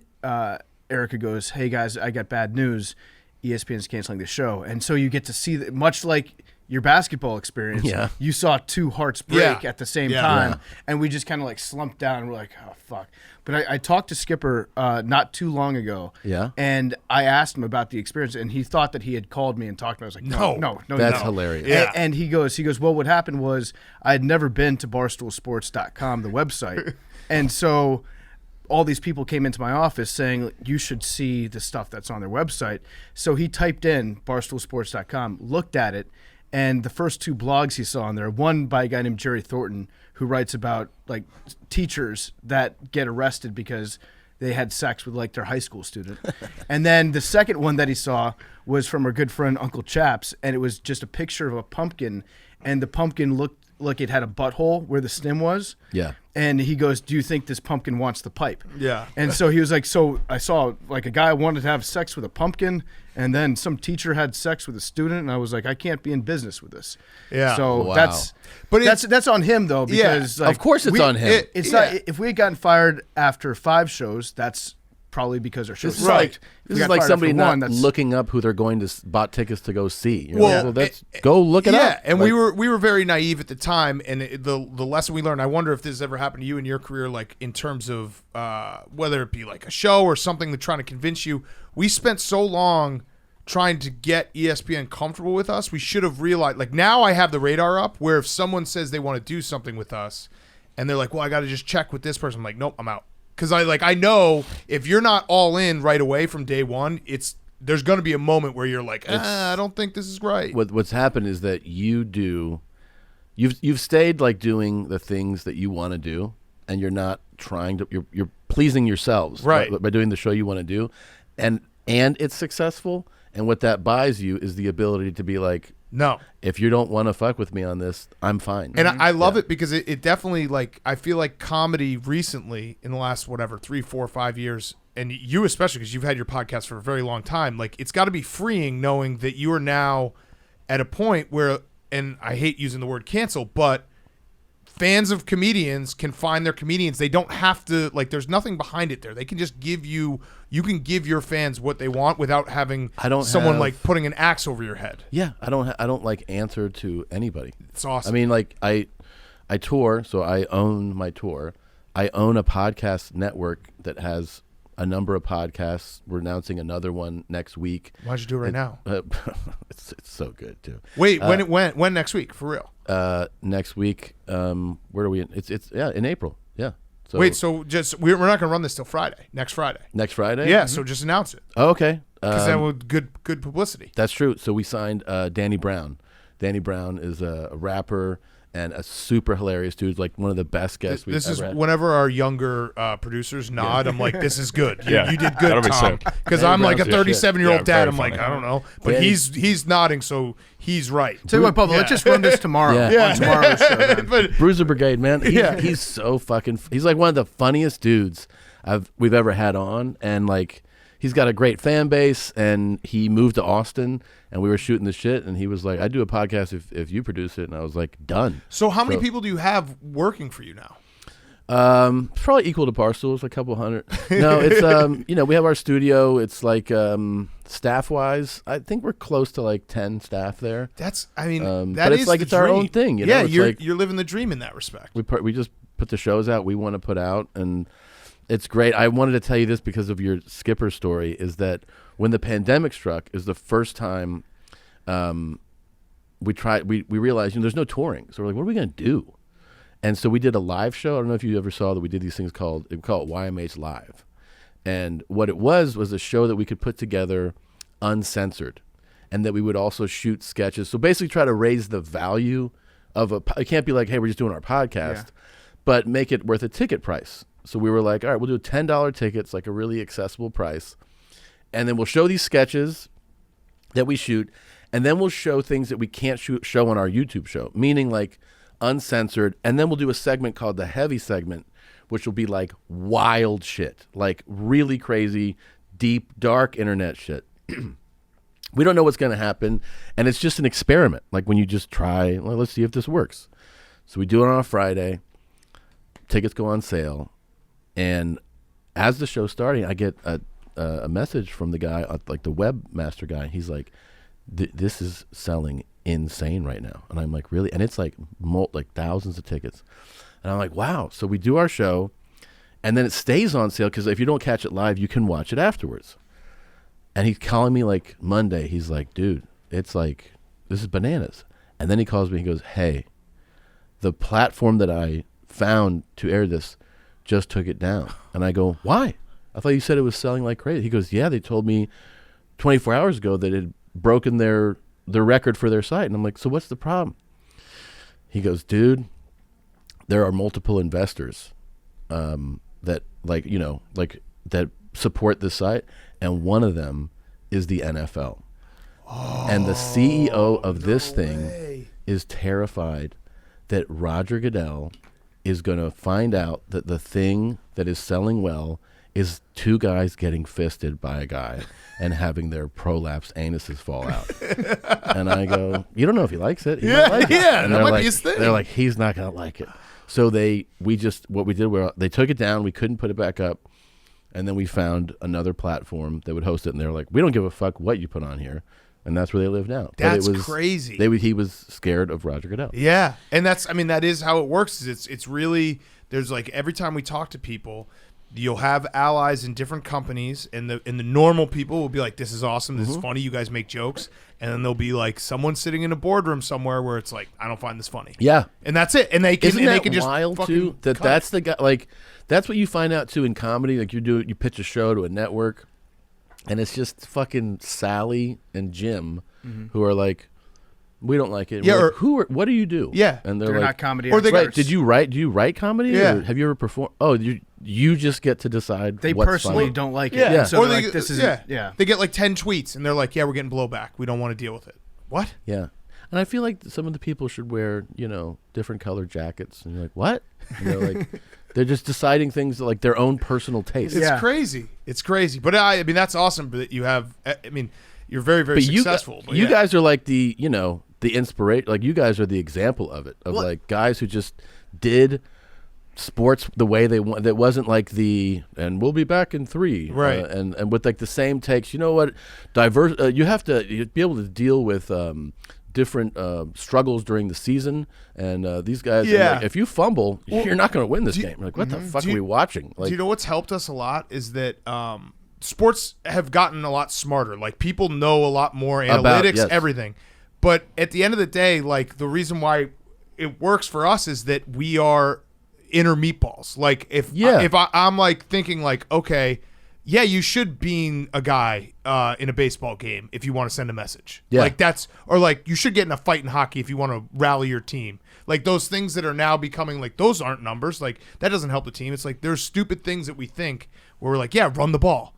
S3: Erica goes, "Hey guys, I got bad news. ESPN's canceling the show." And so you get to see that, much like your basketball experience.
S2: Yeah.
S3: You saw two hearts break
S1: Yeah.
S3: at the same
S1: Yeah.
S3: time,
S2: Yeah.
S3: and we just kind of like slumped down. And we're like, "Oh fuck!" But I talked to Skipper not too long ago.
S2: Yeah.
S3: And I asked him about the experience, and he thought that he had called me and talked to me. I was like, no,
S2: That's
S3: no.
S2: hilarious.
S1: Yeah.
S3: And he goes, well, what happened was I had never been to barstoolsports.com, the website. And so all these people came into my office saying, you should see the stuff that's on their website. So he typed in barstoolsports.com, looked at it, and the first two blogs he saw on there, one by a guy named Jerry Thornton, who writes about like teachers that get arrested because they had sex with like their high school student. And then the second one that he saw was from our good friend Uncle Chaps, and it was just a picture of a pumpkin, and the pumpkin looked like it had a butthole where the stem was.
S2: Yeah.
S3: And he goes, do you think this pumpkin wants the pipe?
S1: Yeah.
S3: And so he was like, so I saw like a guy wanted to have sex with a pumpkin, and then some teacher had sex with a student, and I was like, I can't be in business with this.
S1: Yeah.
S3: So
S2: Wow.
S3: that's on him though, because
S1: Yeah,
S3: like,
S2: of course it's on him.
S3: It's not, if we had gotten fired after 5 shows, that's probably because our show's
S2: This is
S3: sucked.
S2: like
S3: If we
S2: this is
S3: got
S2: like
S3: fired
S2: somebody
S3: after
S2: not
S3: one, that's-
S2: looking up who they're going to bought tickets to go see. You're
S1: Well,
S2: like, go look it up.
S1: Yeah, and
S2: Like,
S1: we were very naive at the time, and the lesson we learned. I wonder if this has ever happened to you in your career, like in terms of whether it be like a show or something that's trying to convince you. We spent so long trying to get ESPN comfortable with us. We should have realized. Like now, I have the radar up where if someone says they want to do something with us, and they're like, "Well, I got to just check with this person," I'm like, "Nope, I'm out." Because I know if you're not all in right away from day one, there's going to be a moment where you're like, I don't think this is right.
S2: What's happened is that you've stayed like doing the things that you want to do, and you're not trying to. You're pleasing yourselves
S1: right
S2: by doing the show you want to do, and it's successful. And what that buys you is the ability to be like,
S1: no,
S2: if you don't want to fuck with me on this, I'm fine.
S1: And I love it because it definitely, like, I feel like comedy recently in the last, 3, 4, 5 years, and you especially because you've had your podcast for a very long time, like, it's got to be freeing knowing that you are now at a point where, and I hate using the word cancel, but fans of comedians can find their comedians. They don't have to, like, there's nothing behind it there. They can just give you can give your fans what they want without having someone like putting an axe over your head.
S2: Yeah, I don't like answer to anybody.
S1: It's awesome.
S2: I mean, like I tour, so I own my tour. I own a podcast network that has a number of podcasts. We're announcing another one next week.
S1: Why'd you do it right now?
S2: It's so good too.
S1: Wait, when next week? For real?
S2: Next week. Where are we? It's in April. Yeah. So
S1: wait, so just we're not gonna run this till Friday. Next Friday.
S2: Next Friday?
S1: Yeah. So just announce it.
S2: Oh, okay.
S1: Because that would good publicity.
S2: That's true. So we signed Danny Brown. Danny Brown is a rapper and a super hilarious dude, like one of the best guests we've ever had.
S1: Whenever our younger producers nod, I'm like, this is good. You did good,
S4: that'll be
S1: Tom.
S4: sick.
S1: Because I'm like a 37-year-old dad.
S4: very
S1: I'm like,
S4: funny.
S1: I don't know. But
S2: Danny-
S1: he's nodding, so he's right.
S3: Tell you what, Bubba, let's just run this tomorrow
S2: Yeah.
S3: on tomorrow's show. Then.
S1: But
S2: Bruiser Brigade, man. He's so fucking. He's like one of the funniest dudes we've ever had on, and like he's got a great fan base. And he moved to Austin, and we were shooting the shit, and he was like, "I do a podcast if you produce it," and I was like, "Done."
S1: so how many people do you have working for you now?
S2: Probably equal to Barstool. It's a couple hundred. No, it's we have our studio. It's like staff wise, I think we're close to like 10 staff there.
S1: That's that
S2: but it's
S1: is
S2: like
S1: the
S2: it's our own
S1: dream.
S2: thing. You know?
S1: Yeah,
S2: It's
S1: you're
S2: like,
S1: you're living the dream in that respect.
S2: we just put the shows out we want to put out, and it's great. I wanted to tell you this because of your skipper story. Is that when the pandemic struck, is the first time we realized there's no touring, so we're like, what are we gonna do? And so we did a live show. I don't know if you ever saw that we did these things we call it YMH Live. And what it was a show that we could put together uncensored, and that we would also shoot sketches. So basically try to raise the value of it can't be like, hey, we're just doing our podcast, but make it worth a ticket price. So we were like, all right, we'll do $10 tickets, like a really accessible price. And then we'll show these sketches that we shoot, and then we'll show things that we can't show on our YouTube show, meaning like uncensored. And then we'll do a segment called the heavy segment, which will be like wild shit, like really crazy, deep, dark internet shit. We don't know what's going to happen, and it's just an experiment. Like when you just try, well, let's see if this works. So we do it on a Friday. Tickets go on sale, and as the show's starting, I get a message from the guy, like the webmaster guy. He's like, "This is selling insane right now," and I'm like, "Really?" And it's like thousands of tickets, and I'm like, "Wow!" So we do our show, and then it stays on sale because if you don't catch it live, you can watch it afterwards. And he's calling me like Monday. He's like, dude, it's like, this is bananas. And then he calls me. He goes, hey, the platform that I found to air this just took it down. And I go, why? I thought you said it was selling like crazy. He goes, yeah, they told me 24 hours ago that it had broken their record for their site. And I'm like, so what's the problem? He goes, dude, there are multiple investors that that support this site. And one of them is the NFL. And the CEO of this thing is terrified that Roger Goodell is going to find out that the thing that is selling well is two guys getting fisted by a guy and having their prolapsed anuses fall out. And I go, you don't know if he likes it. He might like it.
S1: Yeah,
S2: And
S1: that
S2: they're
S1: might
S2: like,
S1: be his thing.
S2: They're like, he's not going to like it. So they took it down. We couldn't put it back up. and then we found another platform that would host it, and they're like, we don't give a fuck what you put on here. And that's where they live now.
S1: That's crazy.
S2: He was scared of Roger Goodell.
S1: Yeah, and that is how it works. It's really, there's like every time we talk to people, you'll have allies in different companies, and the normal people will be like, this is awesome, this is funny, you guys make jokes, and then there'll be like someone sitting in a boardroom somewhere where it's like, I don't find this funny.
S2: Yeah,
S1: and that's it. And they can,
S2: Isn't
S1: and they
S2: that
S1: can just
S2: wild too? That's the guy. Like that's what you find out too in comedy. Like you pitch a show to a network, and it's just fucking Sally and Jim who are like, we don't like it.
S1: Yeah,
S2: like, what do you do?
S1: Yeah,
S2: and
S3: they're
S2: like,
S3: not comedy.
S1: Or they
S2: right? Do you write comedy?
S1: Yeah.
S2: Or have you ever performed? Oh, you just get to decide.
S3: They
S2: what's
S3: personally
S2: funny.
S3: don't like it.
S1: Yeah,
S3: And so
S1: or
S3: they're
S1: they,
S3: like, this is
S1: They get like 10 tweets, and they're like, yeah, we're getting blowback. We don't want to deal with it. What?
S2: Yeah. And I feel like some of the people should wear, different colored jackets. And you're like, what? And they're like, they're just deciding things like their own personal taste.
S1: It's crazy. It's crazy. But I mean, that's awesome that you have. I mean, you're very, very successful.
S2: You guys are like the inspiration. Like you guys are the example of it. Of like guys who just did sports the way they want. That wasn't like and we'll be back in 3.
S1: Right.
S2: And with like the same takes. You know what? Diverse. You have to be able to deal with different struggles during the season, and these guys, like, if you fumble, you're not going to win this game. Like, what the fuck are we watching? Like,
S1: do you know what's helped us a lot is that sports have gotten a lot smarter. Like, people know a lot more analytics, everything. But at the end of the day, like, the reason why it works for us is that we are inner meatballs. Like, if I'm like thinking like, okay, yeah, you should being a guy in a baseball game if you want to send a message.
S2: Yeah.
S1: Like or like you should get in a fight in hockey if you want to rally your team. Like those things that are now becoming like, those aren't numbers. Like that doesn't help the team. It's like there's stupid things that we think where we're like, yeah, run the ball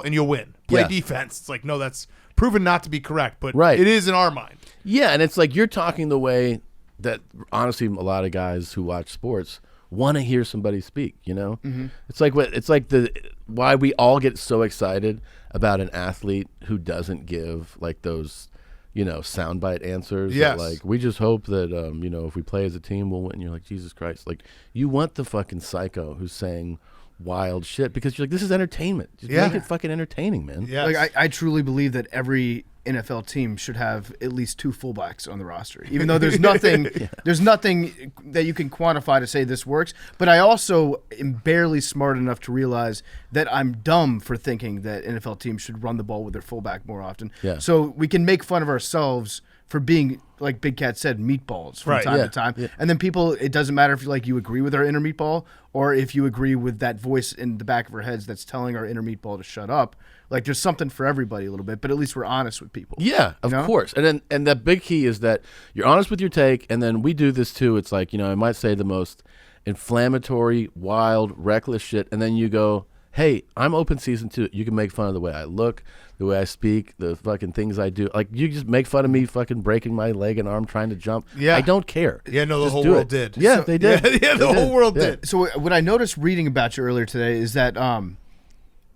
S1: and you'll win. Play defense. It's like, no, that's proven not to be correct, but it is in our mind.
S2: Yeah, and it's like you're talking the way that honestly a lot of guys who watch sports want to hear somebody speak, It's like why we all get so excited about an athlete who doesn't give like those, soundbite answers.
S1: Yes.
S2: Like we just hope that if we play as a team we'll win. And you're like, Jesus Christ. Like you want the fucking psycho who's saying wild shit because you're like, this is entertainment. Just make it fucking entertaining, man.
S1: Yeah.
S3: Like I truly believe that every NFL team should have at least 2 fullbacks on the roster, even though there's nothing there's nothing that you can quantify to say this works. But I also am barely smart enough to realize that I'm dumb for thinking that NFL teams should run the ball with their fullback more often.
S2: Yeah.
S3: So we can make fun of ourselves for being, like Big Cat said, meatballs from time to time. Yeah. And then people, it doesn't matter if you agree with our inner meatball or if you agree with that voice in the back of our heads that's telling our inner meatball to shut up. Like there's something for everybody a little bit, but at least we're honest with people.
S2: Yeah, of course. And the big key is that you're honest with your take, and then we do this too. It's like, I might say the most inflammatory, wild, reckless shit, and then you go, hey, I'm open season 2. You can make fun of the way I look, the way I speak, the fucking things I do. Like you just make fun of me fucking breaking my leg and arm trying to jump. Yeah. I don't care.
S1: Yeah, no, the
S2: just
S1: whole world did.
S2: Yeah, they did.
S1: Yeah, the whole world did.
S3: So what I noticed reading about you earlier today is that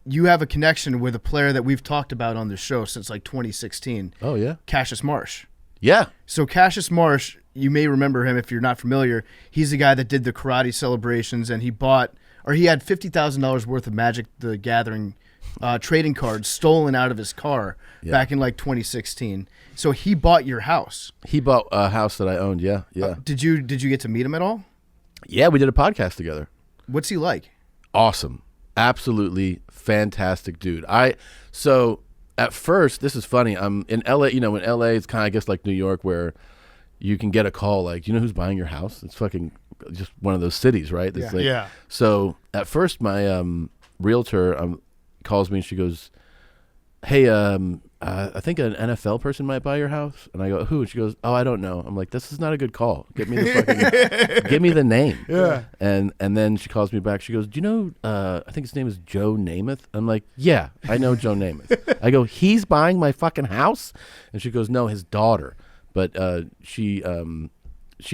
S3: you have a connection with a player that we've talked about on the show since like 2016.
S2: Oh, yeah?
S3: Cassius Marsh.
S2: Yeah.
S3: So Cassius Marsh, you may remember him if you're not familiar. He's the guy that did the karate celebrations, and he had $50,000 worth of Magic the Gathering trading cards stolen out of his car back in like 2016. So he bought your house.
S2: He bought a house that I owned, yeah.
S3: Did you get to meet him at all?
S2: Yeah, we did a podcast together.
S3: What's he like?
S2: Awesome. Absolutely fantastic dude. So at first, this is funny. I'm in LA, in LA it's kind of, I guess, like New York where you can get a call like, you know who's buying your house? It's fucking just one of those cities, right? It's So at first my realtor calls me and she goes, hey, I think an NFL person might buy your house. And I go, who? And she goes, oh, I don't know. I'm like, this is not a good call. Give me the name.
S1: Yeah.
S2: And then she calls me back. She goes, do you know, I think his name is Joe Namath. I'm like, yeah, I know Joe Namath. I go, he's buying my fucking house? And she goes, no, his daughter. But she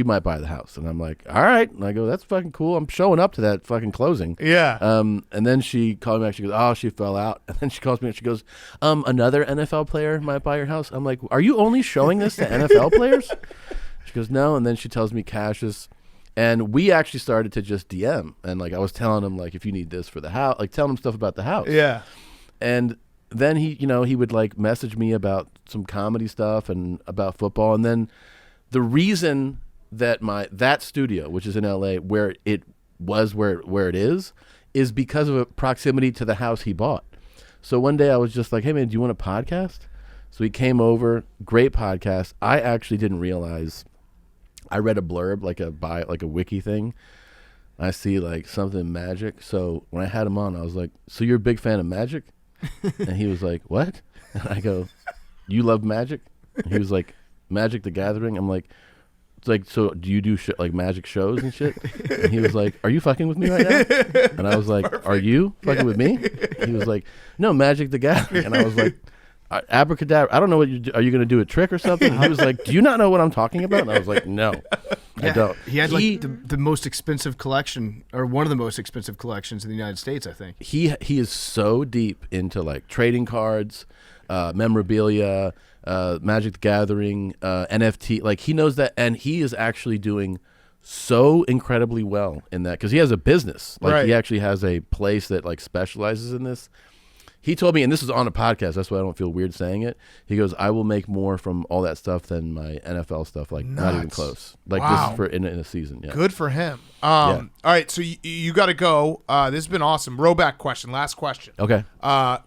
S2: might buy the house. And I'm like, all right. And I go, that's fucking cool. I'm showing up to that fucking closing.
S1: Yeah.
S2: And then she called me back. She goes, oh, she fell out. And then she calls me and she goes, another NFL player might buy your house. I'm like, are you only showing this to NFL players? She goes, no. And then she tells me Cassius And we actually started to just DM, and like I was telling him like if you need this for the house, like telling him stuff about the house.
S1: Yeah.
S2: And then he would like message me about some comedy stuff and about football. And then the reason that that studio, which is in LA, where it was where it is because of a proximity to the house he bought. So one day I was just like, hey man, do you want a podcast? So he came over, great podcast. I actually didn't realize, I read a blurb, like a wiki thing. I see like something magic. So when I had him on, I was like, so you're a big fan of magic? And he was like, what? And I go, you love magic? And he was like, Magic the Gathering? I'm like, it's like, so do you do like magic shows and shit? And he was like, are you fucking with me right now? And I was like, perfect. Are you fucking with me? And he was like, no, Magic the Gathering. And I was like, abracadabra, I don't know what are you going to do a trick or something? And he was like, do you not know what I'm talking about? And I was like, no, I don't.
S3: He had like the most expensive collection, or one of the most expensive collections in the United States, I think.
S2: He is so deep into like trading cards, memorabilia, Magic the Gathering, NFT. Like he knows that, and he is actually doing so incredibly well in that because he has a business. Like he actually has a place that like specializes in this. He told me, and this is on a podcast, that's why I don't feel weird saying it. He goes, I will make more from all that stuff than my NFL stuff. Like, not even close. Like, this is for in a season. Yeah.
S1: Good for him. All right, so you got to go. This has been awesome. Roback question, last question.
S2: Okay.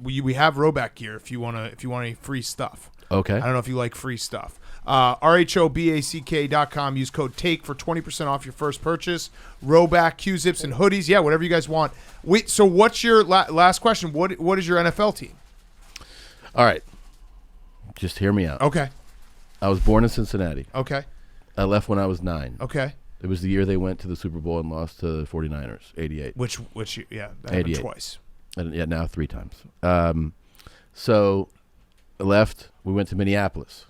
S1: We have Roback gear if you want any free stuff.
S2: Okay.
S1: I don't know if you like free stuff. RHOBACK.com. Use code TAKE for 20% off your first purchase. Roback, Q-Zips, and hoodies. Yeah, whatever you guys want. Wait, so what's your last question? What is your NFL team?
S2: All right. Just hear me out.
S1: Okay.
S2: I was born in Cincinnati.
S1: Okay.
S2: I left when I was 9.
S1: Okay.
S2: It was the year they went to the Super Bowl and lost to the 49ers, 88.
S1: Which that happened twice.
S2: And, yeah, now 3 times. So I left. We went to Minneapolis.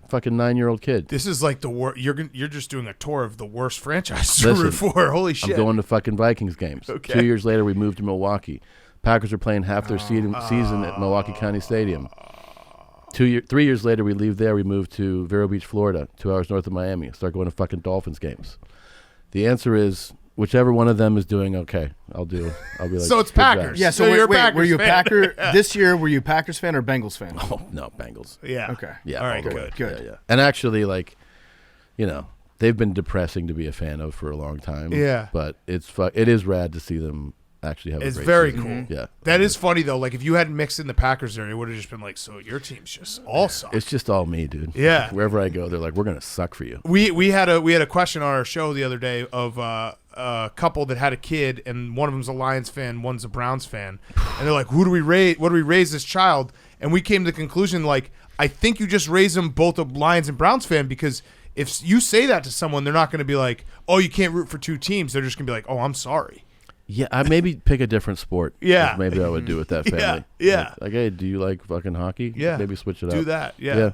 S2: Fucking 9-year-old kid.
S1: This is like the worst. You're just doing a tour of the worst franchise to root for. Holy shit!
S2: I'm going to fucking Vikings games.
S1: Okay.
S2: 2 years later, we moved to Milwaukee. Packers are playing half their season at Milwaukee County Stadium. 3 years later, we leave there. We move to Vero Beach, Florida, 2 hours north of Miami. Start going to fucking Dolphins games. The answer is whichever one of them is doing okay. I'll be like.
S1: So it's Packers.
S3: Yeah. So were you a Packer this year? Were you a Packers fan or Bengals fan?
S2: Oh no, Bengals.
S1: Yeah.
S3: Okay.
S2: Yeah.
S1: All right.
S2: Good.
S3: Good.
S2: Yeah. And actually, like, they've been depressing to be a fan of for a long time.
S1: Yeah.
S2: But it is rad to see them actually have.
S1: It's
S2: a great
S1: very
S2: season.
S1: cool.
S3: Mm-hmm.
S1: Yeah. That is funny though. Like if you hadn't mixed in the Packers there, it would have just been like, so your team's just all suck.
S2: It's just all me, dude.
S1: Yeah.
S2: Wherever I go, they're like, we're gonna suck for you.
S1: We had a question on our show the other day of a couple that had a kid, and one of them's a Lions fan, one's a Browns fan, and they're like, "Who do we raise? What do we raise this child?" And we came to the conclusion, like, I think you just raise them both a Lions and Browns fan, because if you say that to someone, they're not going to be like, "Oh, you can't root for 2 teams." They're just going to be like, "Oh, I'm sorry."
S2: Yeah, I maybe pick a different sport.
S1: Yeah.
S2: Maybe I would do with that family.
S1: Yeah.
S2: Like, hey, do you like fucking hockey?
S1: Yeah.
S2: Maybe switch it up.
S1: Do that. Yeah.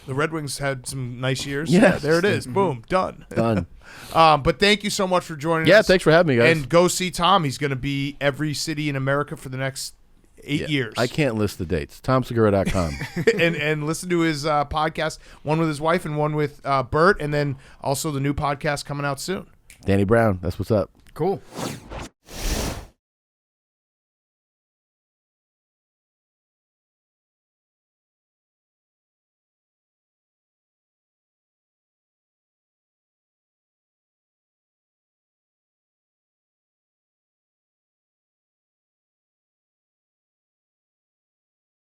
S1: The Red Wings had some nice years.
S2: Yes.
S1: Yeah, there it is. Boom. Done.
S2: Done.
S1: But thank you so much for joining us.
S2: Yeah, thanks for having me, guys.
S1: And go see Tom. He's going to be every city in America for the next 8 years.
S2: I can't list the dates. TomSegura.com.
S1: and listen to his podcast, one with his wife and one with Bert, and then also the new podcast coming out soon.
S2: Danny Brown. That's what's up.
S3: Cool.